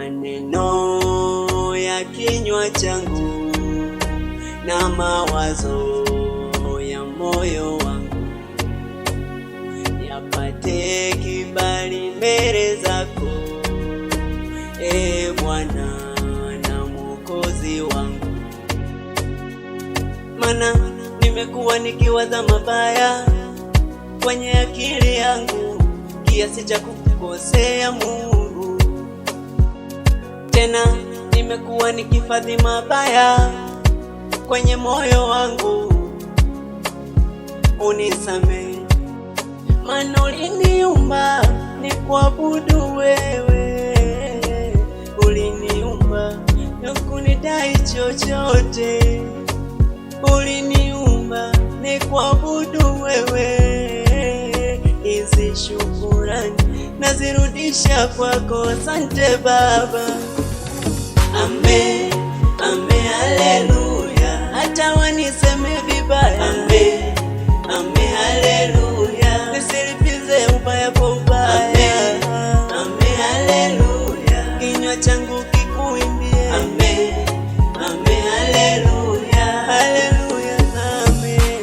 maneno ya kinywa changu na mawazo ya moyo wangu yapate kibali mbele zako, Bwana na Mwokozi wangu. Mana nimekuwa nikiwaza mabaya kwenye akili yangu kiasi cha kukosea Mungu. Tena nimekuwa nikifadhi mabaya kwenye moyo wangu, unisamehe. Maana uliniumba ni kuabudu wewe, uliniumba na kunidai chochote, uliniumba ni kuabudu wewe. Hizi shukurani nazirudisha kwako, asante Baba. Amen, amen, haleluya. Hata waniseme vibaya, amen, amen, haleluya. Nisilipize ubaya kwa ubaya, amen, amen, haleluya. Kinywa changu kikuimbie, amen, amen, haleluya, haleluya, amen.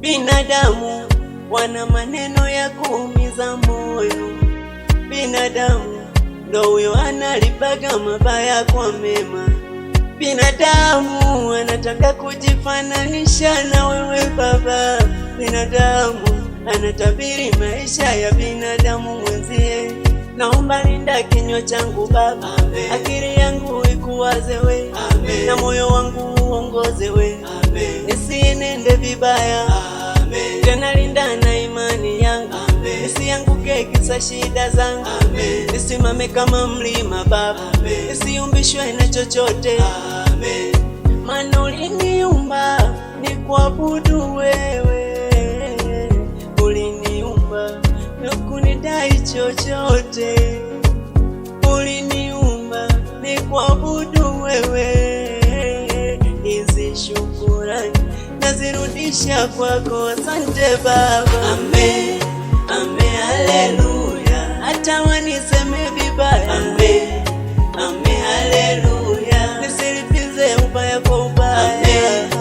Binadamu wana maneno ya kuumiza moyo. Binadamu ndo huyo analipaga mabaya kwa mema. Binadamu anataka kujifananisha na wewe Baba. Binadamu anatabiri maisha ya binadamu mwenzie. Naomba linda kinywa changu Baba, amen. Akili yangu ikuwaze we, amen. Na moyo wangu uongoze we, amen. Nisienende vibaya, amen. Tena linda na imani yangu, amen. Nisianguke kisa shida zangu, amen. Nisimame kama mlima Baba, amen. Nisiumbishwe na chochote, amen. Maana uliniumba ni kuabudu wewe, uliniumba na kunidai chochote, uliniumba ni kuabudu wewe. Hizi shukurani nazirudisha kwako, asante Baba. Amen, amen, haleluya. Hata waniseme vibaya, amen, amen, haleluya. Nisilipize ubaya kwa ubaya, amen,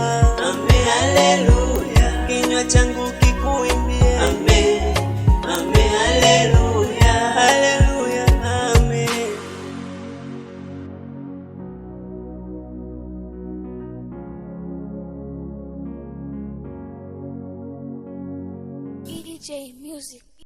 amen, haleluya. Kinywa changu kikuimbie, amen, amen, haleluya, haleluya, amen. EJ Music.